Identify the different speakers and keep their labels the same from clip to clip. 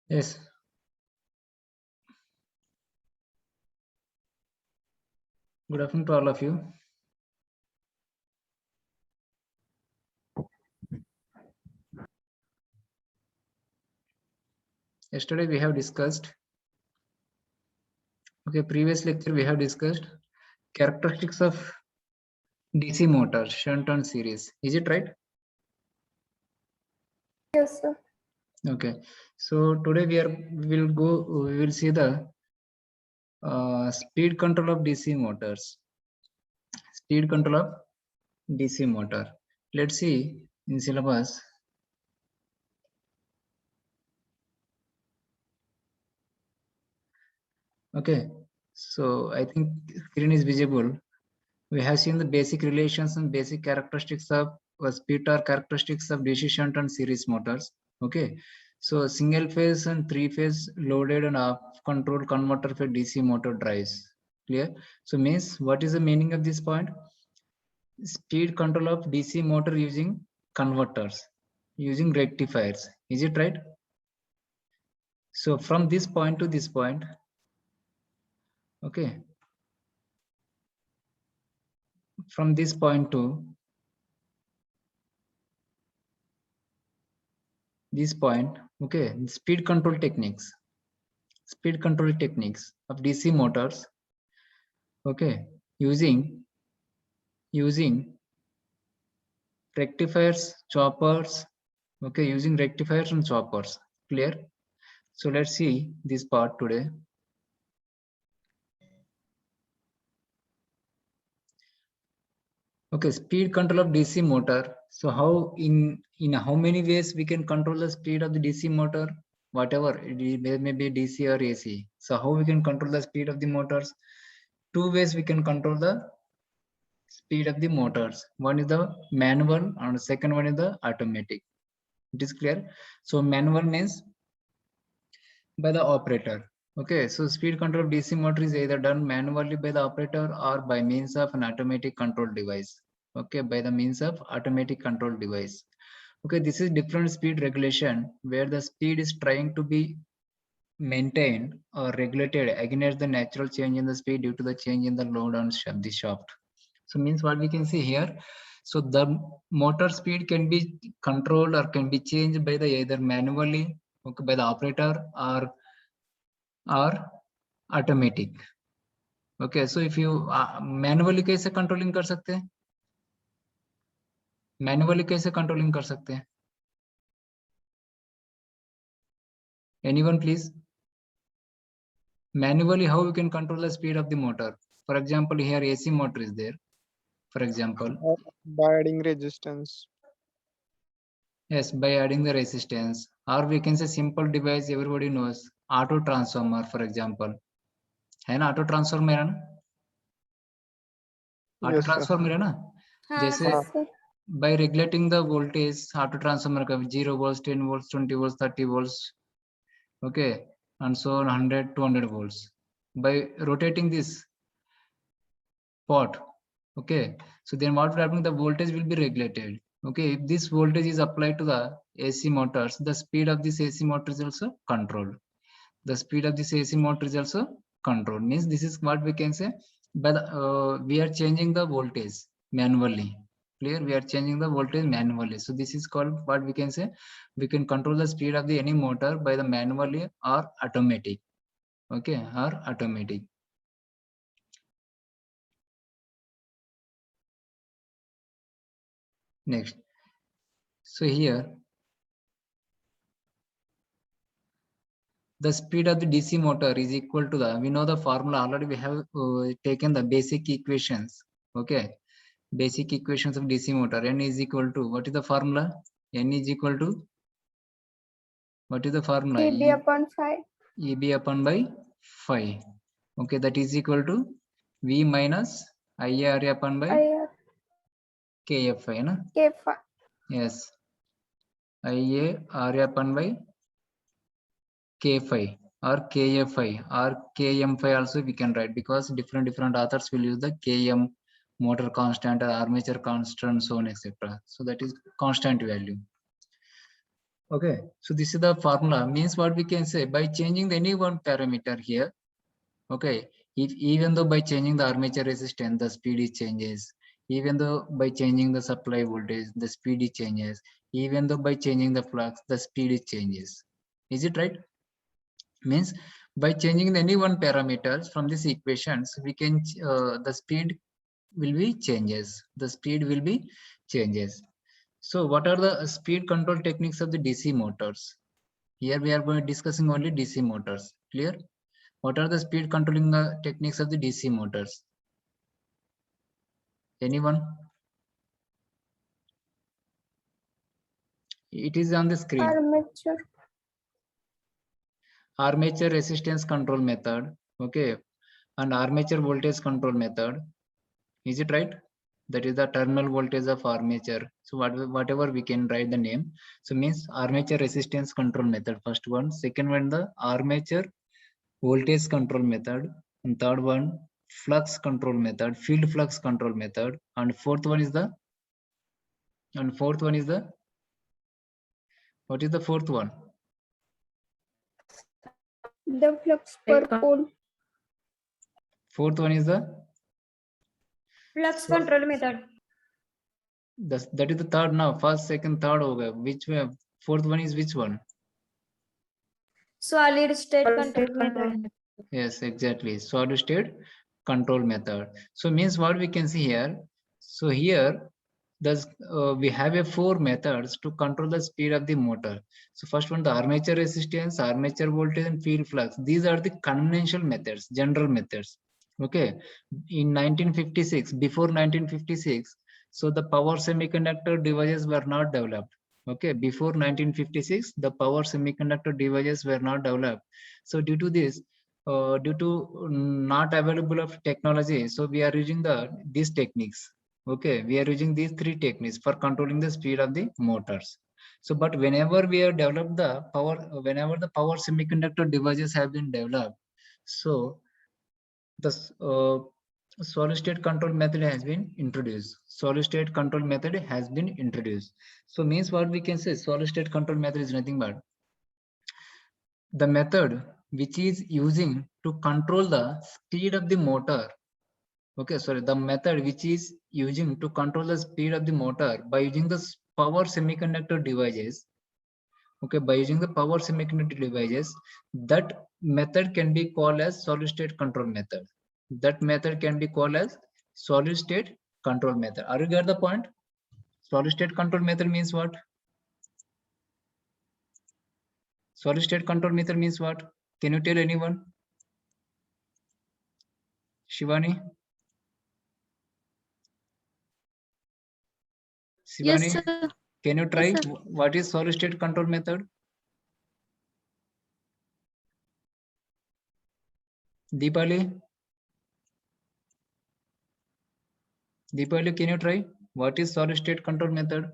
Speaker 1: Yes. Good afternoon to all of you. Yesterday we have discussed, previous lecture we have discussed characteristics of DC motor shunt on series. Is it right?
Speaker 2: Yes, sir.
Speaker 1: Okay. So today we will see the speed control of DC motors. Speed control of DC motor. Let's see in syllabus. Okay. So I think screen is visible. We have seen the basic relations and basic characteristics of speed or characteristics of DC shunt and series motors. Okay. So single phase and three phase loaded and off control converter for DC motor drives. Clear? So means what is the meaning of this point? Speed control of DC motor using converters, using rectifiers. Is it right? So from this point to this point, okay, from this point to this point, okay, speed control techniques of DC motors, okay, using rectifiers, choppers, okay, using rectifiers and choppers. Clear? So let's see this part today. Okay, speed control of DC motor. So how in how many ways we can control the speed of the DC motor? Whatever it may be DC or AC. So how we can control the speed of the motors? Two ways we can control the speed of the motors. One is the manual and the second one is the automatic. It is clear. So manual means by the operator. Okay, so speed control of DC motor is either done manually by the operator or by means of an automatic control device. Okay, by the means of automatic control device. Okay, this is different speed regulation where the speed is trying to be maintained or regulated against the natural change in the speed due to the change in the load on the shaft. So means what we can see here. So the motor speed can be controlled or can be changed by the either manually, okay, by the operator or automatic. Okay, so if you manually कैसे controlling कर सकते हैं? Manually कैसे controlling कर सकते हैं? Anyone please? Manually how we can control the speed of the motor? For example, here AC motor is there. For example,
Speaker 3: by adding resistance.
Speaker 1: yes, by adding the resistance, or we can say simple device everybody knows, auto transformer, for example. है ना, auto transformer है ना? Auto
Speaker 3: Yes, sir.
Speaker 1: transformer है ना? जैसे by regulating the voltage, auto transformer का 0 volts, 10 volts, 20 volts, 30 volts, okay, and so on 100, 200 volts. By rotating this pot, okay, so then what will happen? The voltage will be regulated. Okay, if this voltage is applied to the AC motors, the speed of this AC motor is also controlled. The speed of this AC motor is also controlled. Means this is what we can say, but we are changing the voltage manually. Clear? We are changing the voltage manually. So this is called what we can say. We can control the speed of the any motor by the manually or automatic. Okay, or automatic. Next. So here, the speed of the DC motor is equal to the, we know the formula already, we have taken the basic equations. Okay, basic equations of DC motor. N is equal to, what is the formula? N is equal to, what is the formula?
Speaker 2: EB upon 5.
Speaker 1: EB upon by 5. Okay, that is equal to V minus IR upon by
Speaker 2: IR.
Speaker 1: KFI, na?
Speaker 2: K5.
Speaker 1: Yes. IA R upon by K5 or KFI or KM5 also we can write, because different authors will use the KM, motor constant or armature constant, so on, etc. So that is constant value. Okay, so this is the formula. Means what we can say, by changing any one parameter here. Okay, if even though by changing the armature resistance, the speed is changes. Even though by changing the supply voltage, the speed is changes. Even though by changing the flux, the speed is changes. Is it right? Means by changing any one parameters from these equations, we can the speed will be changes. The speed will be changes. So what are the speed control techniques of the DC motors? Here we are going to discussing only DC motors. Clear? What are the speed controlling techniques of the DC motors? Anyone? It is on the screen.
Speaker 2: Armature.
Speaker 1: Armature resistance control method. Okay. And armature voltage control method. Is it right? That is the terminal voltage of armature. So whatever we can write the name. So means armature resistance control method. First one. Second one, the armature voltage control method. And third one, flux control method, field flux control method. And fourth one is the what is the fourth one?
Speaker 2: The flux per pole.
Speaker 1: Fourth one is the
Speaker 2: Flux control method.
Speaker 1: that is the third now. First, second, third over. Which way? Fourth one is which one?
Speaker 2: Solid state control method.
Speaker 1: Yes, exactly. Solid state control method. So means what we can see here. So here, we have four methods to control the speed of the motor. So first one, the armature resistance, armature voltage, and field flux. These are the conventional methods, general methods. Okay. In 1956, before 1956, so the power semiconductor devices were not developed. Okay. Before 1956, the power semiconductor devices were not developed. So due to this, due to not available of technology, so we are using these techniques. Okay, we are using these three techniques for controlling the speed of the motors. So but whenever we have developed the power, whenever the power semiconductor devices have been developed, so the solid state control method has been introduced. Solid state control method has been introduced. So means what we can say, solid state control method is nothing but the method which is using to control the speed of the motor. Okay, sorry, the method which is using to control the speed of the motor by using the power semiconductor devices. Okay, by using the power semiconductor devices, that method can be called as solid state control method. That method can be called as solid state control method. Are you get the point? Solid state control method means what? Solid state control method means what? Can you tell anyone? Shivani? Shivani,
Speaker 2: Yes, sir.
Speaker 1: can you try?
Speaker 2: Yes, sir.
Speaker 1: What is solid state control method? Deepali? Deepali, can you try? What is solid state control method?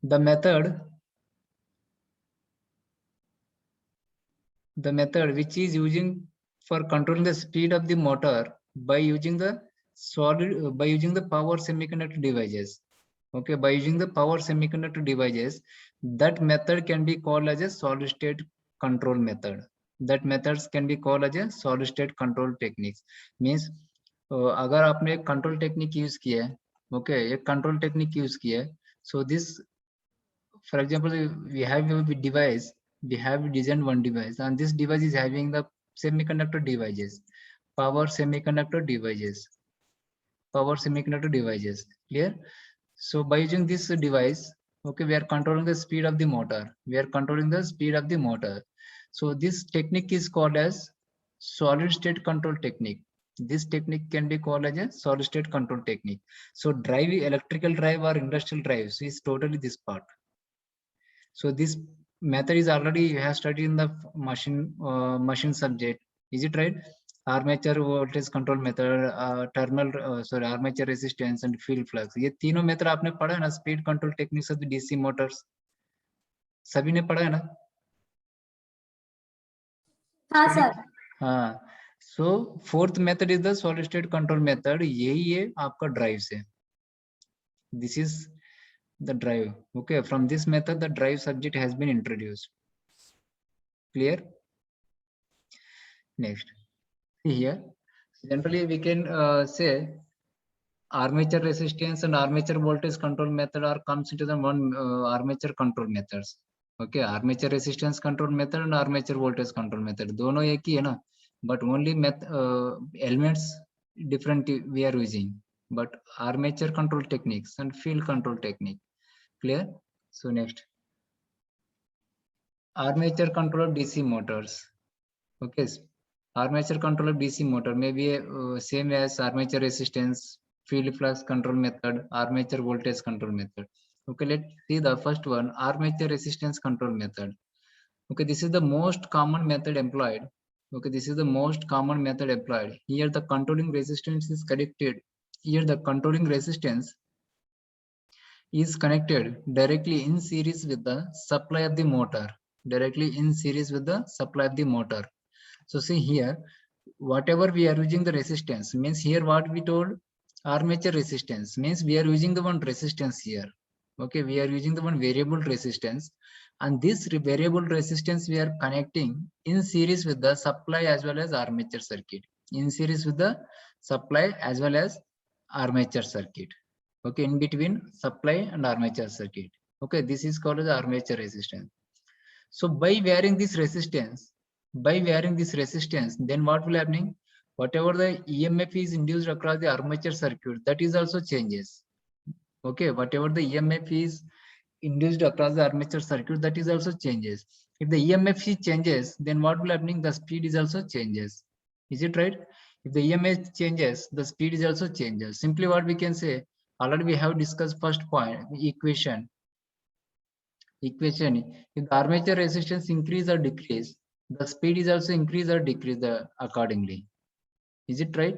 Speaker 1: The method which is using for controlling the speed of the motor by using the power semiconductor devices. Okay, by using the power semiconductor devices, that method can be called as a solid state control method. That methods can be called as a solid state control techniques. Means अगर आपने एक control technique use किया है, okay, एक control technique use किया है, so this, for example, we have a device, we have designed one device, and this device is having the semiconductor devices, power semiconductor devices, clear? So by using this device, okay, we are controlling the speed of the motor. So this technique is called as solid state control technique. This technique can be called as a solid state control technique. So drive, electrical drive or industrial drives is totally this part. So this method is already you have studied in the machine subject. Is it right? Armature voltage control method, armature resistance and field flux. ये तीनों method आपने पढ़ा है ना, speed control techniques of the DC Motors, सभी ने पढ़ा है ना?
Speaker 2: हाँ सर.
Speaker 1: हाँ. So fourth method is the solid state control method. यही है आपका ड्राइव से. This is the drive. Okay, from this method, the drive subject has been introduced. Clear? Next, see here. Generally, we can say armature resistance and armature voltage control method are comes into the one armature control methods. Okay, armature resistance control method and armature voltage control method. दोनों एक ही है ना, but only elements different we are using. But armature control techniques and field control technique. Clear? So next, armature control DC motors. Okay, armature control of DC motor may be same as armature resistance, field flux control method, armature voltage control method. Okay, let's see the first one, armature resistance control method. Okay, this is the most common method employed. Okay, this is the most common method employed. Here the controlling resistance is connected. Here the controlling resistance is connected directly in series with the supply of the motor. Directly in series with the supply of the motor. So see here, whatever we are using the resistance means here what we told armature resistance means we are using the one resistance here. Okay, we are using the one variable resistance, and this variable resistance we are connecting in series with the supply as well as armature circuit. In series with the supply as well as armature circuit. Okay, in between supply and armature circuit. Okay, this is called as armature resistance. So by varying this resistance, then what will happening? Whatever the EMF is induced across the armature circuit, that is also changes. Okay, whatever the EMF is induced across the armature circuit, that is also changes. If the EMF changes, then what will happening? The speed is also changes. Is it right? If the EMF changes, the speed is also changes. Simply what we can say, already we have discussed first point, equation. If the armature resistance increase or decrease, the speed is also increase or decrease accordingly. Is it right?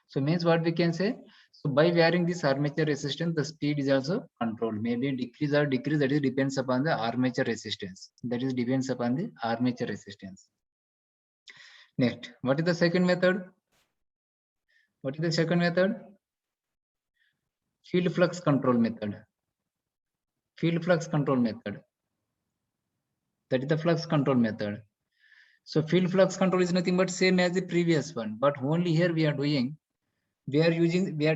Speaker 1: So means what we can say, so by varying this armature resistance, the speed is also controlled. Maybe decrease or decrease, that is depends upon the armature resistance. That is depends upon the armature resistance. Next, what is the second method? What is the second method? Field flux control method. Field flux control method. That is the flux control method. So field flux control is nothing but same as the previous one, but only here we are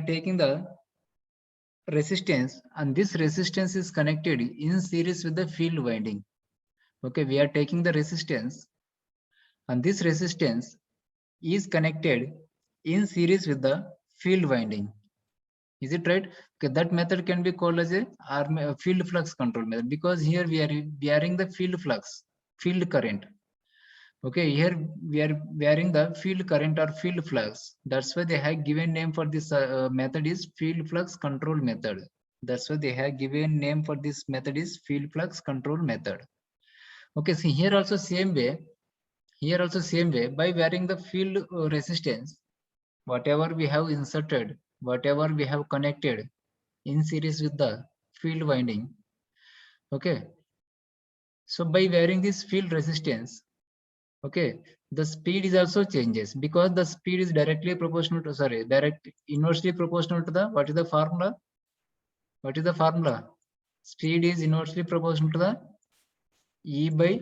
Speaker 1: taking the resistance, and this resistance is connected in series with the field winding. Okay, we are taking the resistance, and this resistance is connected in series with the field winding. Is it right? Okay, that method can be called as a field flux control method, because here we are varying the field flux, field current. Okay, here we are varying the field current or field flux. That's why they have given name for this method is field flux control method. That's why they have given name for this method is field flux control method. Okay, see here also same way. Here also same way, by varying the field resistance, whatever we have inserted, whatever we have connected in series with the field winding. Okay, so by varying this field resistance, okay, the speed is also changes, because the speed is directly proportional to inversely proportional to the, what is the formula? What is the formula? Speed is inversely proportional to the E by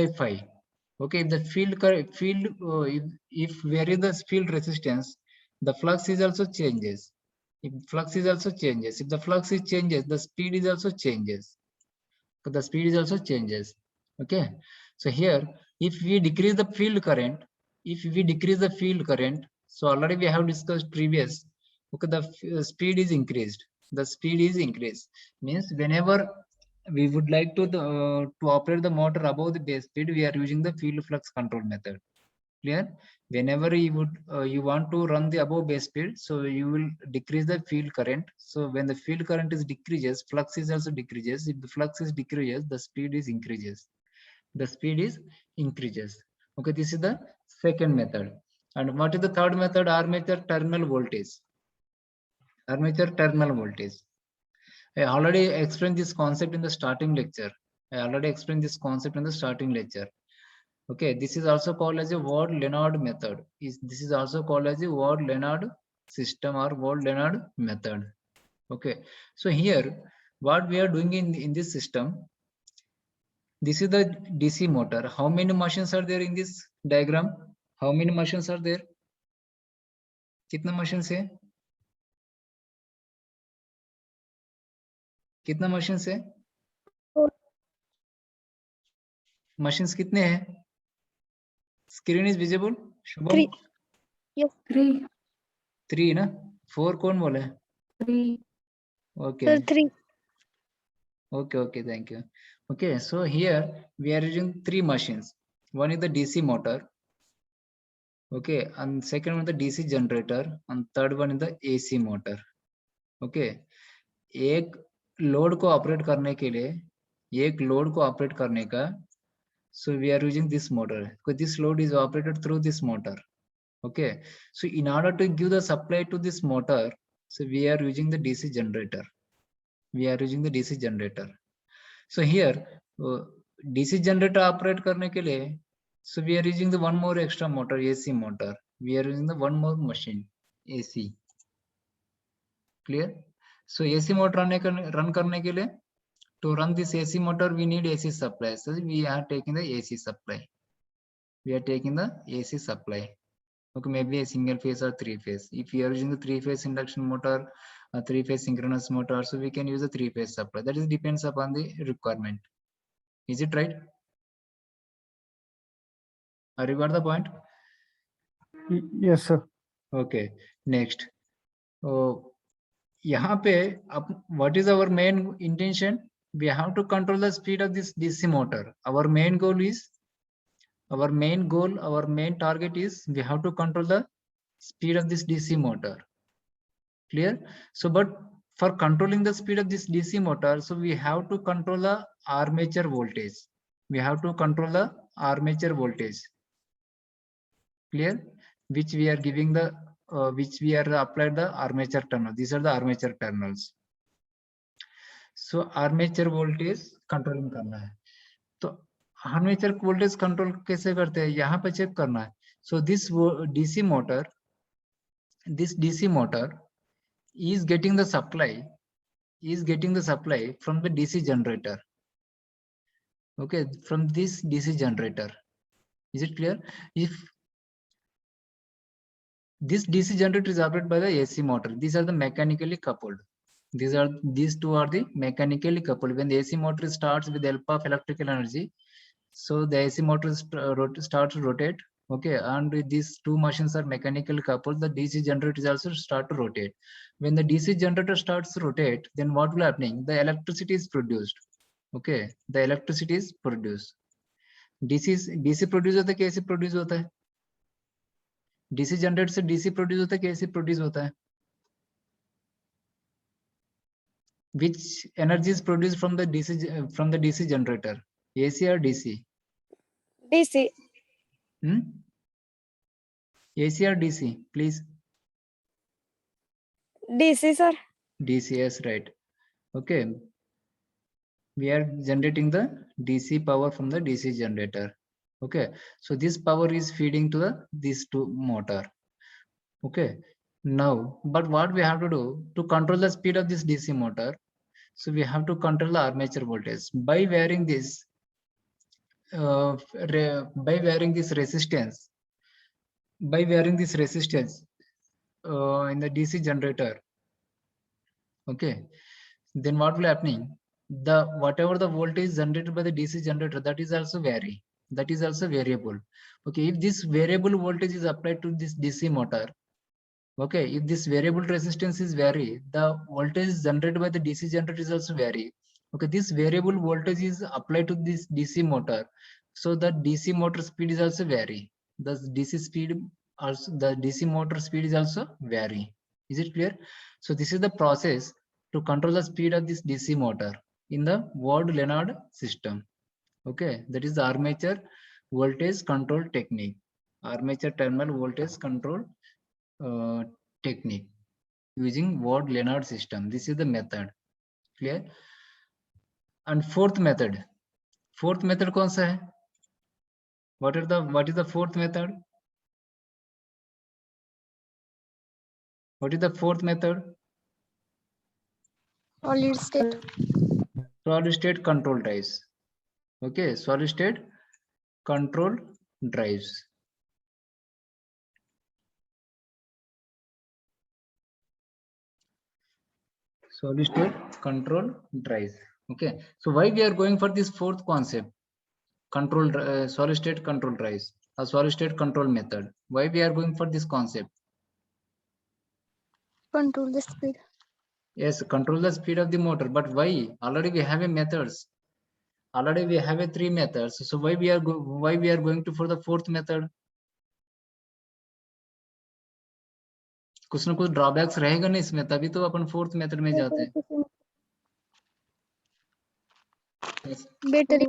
Speaker 1: phi. Okay, if the if vary the field resistance, the flux is also changes. If flux is also changes, if the flux is changes, the speed is also changes. So the speed is also changes. Okay, so here if we decrease the field current, so already we have discussed previous. Okay, the speed is increased. The speed is increased means whenever we would like to operate the motor above the base speed, we are using the field flux control method. Clear? Whenever you would you want to run the above base speed, so you will decrease the field current. So when the field current is decreases, flux is also decreases. If the flux is decreases, the speed is increases. The speed is increases. Okay, this is the second method. And what is the third method? Armature terminal voltage. Armature terminal voltage. I already explained this concept in the starting lecture. Okay, this is also called as a Ward-Leonard method. This is also called as a Ward-Leonard system or Ward-Leonard method. Okay, so here what we are doing in this system, this is the DC motor. How many machines are there in this diagram? How many machines are there? कितना machines है? कितना machines है?
Speaker 2: Four.
Speaker 1: Machines कितने हैं? Screen is visible? Shubham?
Speaker 2: 3. Yes.
Speaker 4: 3.
Speaker 1: 3 ना? 4 कौन बोला है?
Speaker 4: 3.
Speaker 1: Okay.
Speaker 2: Sir, 3.
Speaker 1: Okay, thank you. Okay, so here we are using 3 machines. One is the DC motor. Okay, and second one is the DC generator, and third one is the AC motor. Okay, एक load को operate करने के लिए, एक load को operate करने का, so we are using this motor because this load is operated through this motor. Okay, so in order to give the supply to this motor, so we are using the DC generator. We are using the DC generator. So here DC generator operate करने के लिए, so we are using the one more extra motor, AC motor. We are using the one more machine, AC. Clear? So AC motor run करने के लिए, to run this AC motor we need AC supply. So we are taking the AC supply. We are taking the AC supply. Okay, maybe a single phase or 3-phase. If you are using the 3-phase induction motor, a 3-phase synchronous motor, so we can use a 3-phase supply. That is depends upon the requirement. Is it right? Are you got the point?
Speaker 5: Yes, sir.
Speaker 1: Okay, next. यहाँ पे what is our main intention? We have to control the speed of this DC motor. Our main target is we have to control the speed of this DC motor. Clear? So, but for controlling the speed of this DC motor, so we have to control the armature voltage. We have to control the armature voltage. Clear? Which we are giving the which we are applied the armature terminal. These are the armature terminals. So armature voltage controlling करना है. तो armature voltage control कैसे करते हैं? यहाँ पे check करना है. So this DC motor is getting the supply from the DC generator. Okay, from this DC generator. Is it clear? If this DC generator is operated by the AC motor, these are the mechanically coupled. These two are the mechanically coupled. When the AC motor starts with the help of electrical energy, so the AC motor starts to rotate. Okay, and these two machines are mechanically coupled. The DC generator is also start to rotate. When the DC generator starts to rotate, then what will happening? The electricity is produced. Okay, the electricity is produced. DC produce होता है कि AC produce होता है? DC generator से DC produce होता है कि AC produce होता है? Which energy is produced from the DC generator? AC or DC?
Speaker 2: DC.
Speaker 1: AC or DC, please?
Speaker 2: DC, sir.
Speaker 1: DC, yes, right. Okay. We are generating the DC power from the DC generator. Okay. So this power is feeding to these two motor. Okay. Now, but what we have to do to control the speed of this DC motor? So we have to control the armature voltage by varying this resistance in the DC generator. Okay, then what will happening? Whatever the voltage generated by the DC generator, that is also vary. That is also variable. Okay, if this variable voltage is applied to this DC motor, okay, if this variable resistance is vary, the voltage generated by the DC generator is also vary. Okay, this variable voltage is applied to this DC motor, so the DC motor speed is also vary. The DC motor speed is also vary. Is it clear? So this is the process to control the speed of this DC motor in the Ward-Leonard system. Okay, that is the armature voltage control technique. Armature terminal voltage control technique using Ward-Leonard system. This is the method. Clear? And fourth method कौन सा है? What is the fourth method? What is the fourth method?
Speaker 2: Solid state.
Speaker 1: Solid state control drives. Okay, solid state control drives. Solid state control drives. Okay, so why we are going for this fourth concept, control solid state control drives, a solid state control method? Why we are going for this concept?
Speaker 2: Control the speed.
Speaker 1: Yes, control the speed of the motor, but why? Already we have a methods. Already we have a 3 methods. So why we are going to for the fourth method? कुछ ना कुछ drawbacks रहेगा ना इसमें, तभी तो अपन fourth method में जाते हैं. Yes.
Speaker 2: Battery.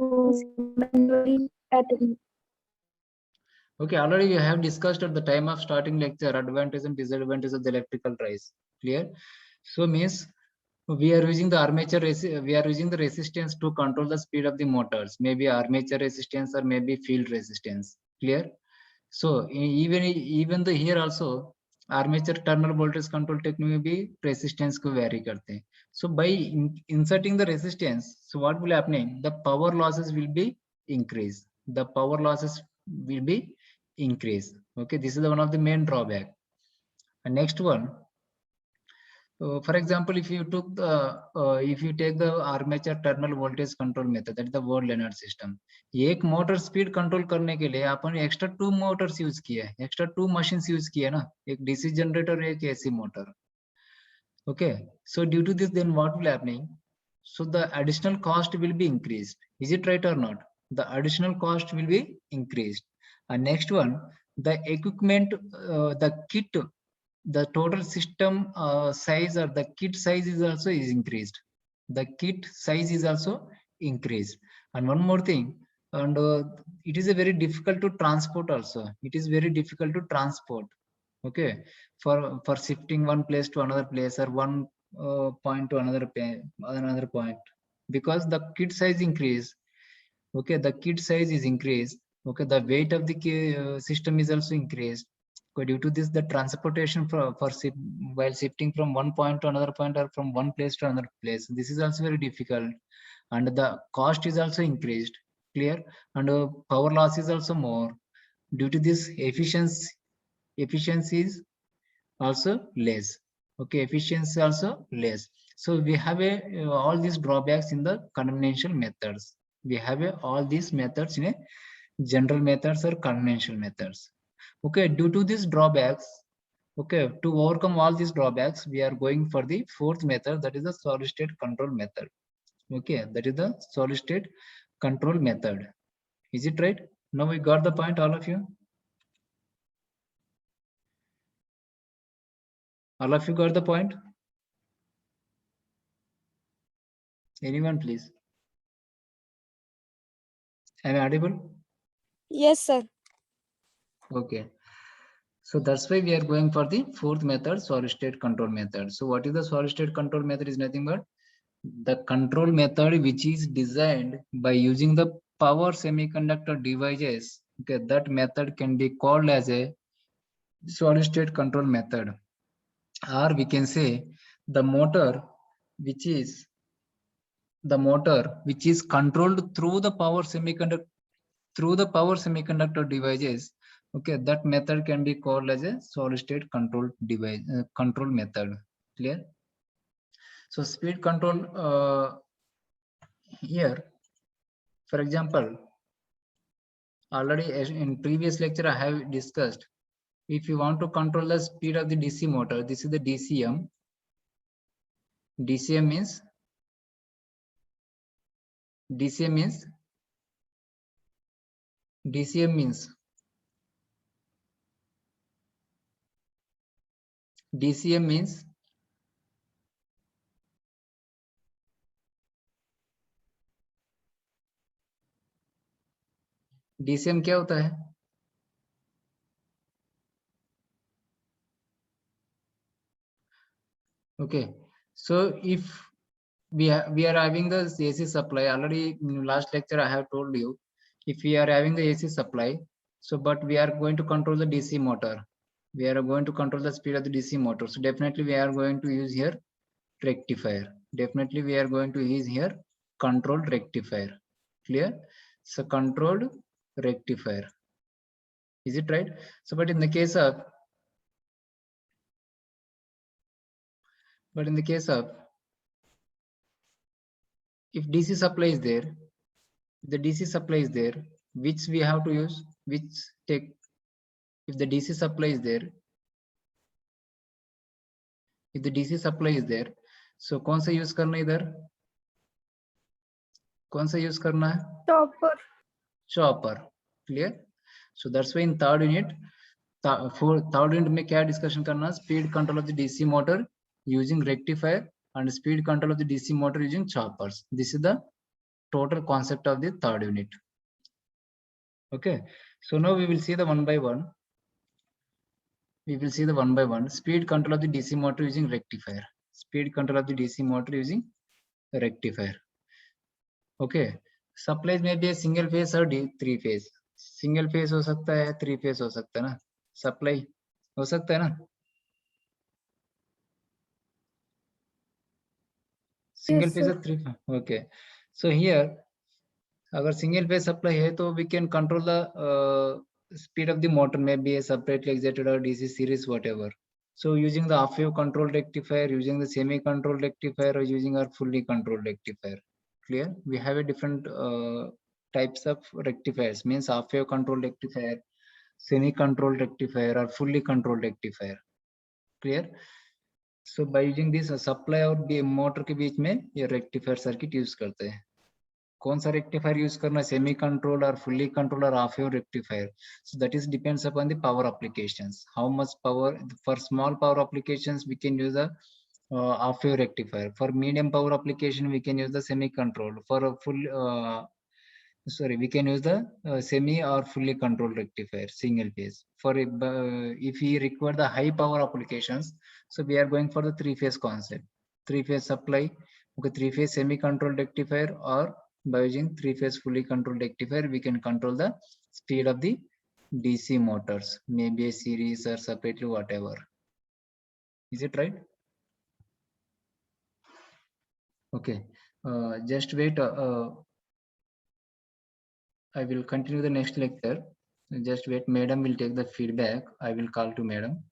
Speaker 1: Okay, already we have discussed at the time of starting lecture advantage and disadvantage of the electrical drives. Clear? So means we are using the armature, we are using the resistance to control the speed of the motors, maybe armature resistance or maybe field resistance. Clear? So even the here also armature terminal voltage control technique में भी resistance को vary करते हैं. So by inserting the resistance, so what will happen? The power losses will be increased. The power losses will be increased. Okay, this is the one of the main drawback. And next one, for example, if you took the if you take the armature terminal voltage control method, that is the Ward Leonard system. एक motor speed control करने के लिए अपन extra 2 Motors use किए, extra 2 machines use किए ना, एक DC generator, एक AC motor. Okay, so due to this, then what will happening? So the additional cost will be increased. Is it right or not? The additional cost will be increased. And next one, the equipment, the kit, the total system size or the kit size is also increased. The kit size is also increased. And one more thing, and it is a very difficult to transport also. It is very difficult to transport. Okay, for shifting one place to another place or one point to another point, because the kit size increase. Okay, the kit size is increased. Okay, the weight of the system is also increased. Okay, due to this, the transportation while shifting from one point to another point or from one place to another place, this is also very difficult, and the cost is also increased. Clear? And power loss is also more. Due to this, efficiency is also less. Okay, efficiency also less. So we have all these drawbacks in the conventional methods. We have all these methods in a general methods or conventional methods. Okay, due to these drawbacks, okay, to overcome all these drawbacks, we are going for the fourth method, that is the solid state control method. Okay, that is the solid state control method. Is it right? Now we got the point, all of you? All of you got the point? Anyone, please? Am I audible?
Speaker 2: Yes, sir.
Speaker 1: Okay. So that's why we are going for the fourth method, solid state control method. So what is the solid state control method? Is nothing but the control method which is designed by using the power semiconductor devices. Okay, that method can be called as a solid state control method, or we can say the motor which is controlled through the power semiconductor devices. Okay, that method can be called as a solid state control device control method. Clear? So speed control here, for example, already in previous lecture I have discussed, if you want to control the speed of the DC motor, this is the DCM. DCM means DCM means DCM क्या होता है? Okay, so if we are having the AC supply, already in last lecture I have told you, if we are having the AC supply, so but we are going to control the DC motor, we are going to control the speed of the DC motor, so definitely we are going to use here rectifier. definitely we are going to use here controlled rectifier. Clear? So controlled rectifier. Is it right? So, but in the case of if DC supply is there, the DC supply is there, which we have to use, which take, if the DC supply is there, if the DC supply is there, so कौन सा use करना है इधर, कौन सा use करना है, chopper. Clear? So that's why in third unit, for third unit में क्या discussion करना है, speed control of the DC motor using rectifier and speed control of the DC motor using choppers. This is the total concept of the third unit. Okay, so now we will see the one by one. We will see the one by one. Speed control of the DC motor using rectifier. Speed control of the DC motor using rectifier. Okay, supplies may be a single phase or three phase. Single phase हो सकता है, three phase हो सकता है ना, supply हो सकता है ना, single
Speaker 2: Yes,
Speaker 1: phase
Speaker 2: sir.
Speaker 1: or three. Okay, so here अगर single phase supply है तो we can control the speed of the motor, maybe a separately excited or DC series, whatever. So using the half wave control rectifier, using the semi control rectifier, or using our fully controlled rectifier. Clear? We have a different types of rectifiers, means half wave control rectifier, semi controlled rectifier, or fully controlled rectifier. Clear? So by using this supply और motor के बीच में ये rectifier circuit use करते हैं. कौन सा rectifier use करना, semi controlled or fully controlled or half wave rectifier? So that is depends upon the power applications. How much power, for small power applications we can use a half wave rectifier. For medium power application we can use the semi controlled. For a full we can use the semi or fully controlled rectifier, single phase. For if we require the high power applications, so we are going for the three phase concept, three phase supply, okay, three phase semi controlled rectifier, or by using three phase fully controlled rectifier we can control the speed of the DC motors, maybe a series or separately, whatever. Is it right? Okay, just wait. I will continue the next lecture. Just wait, madam will take the feedback. I will call to madam.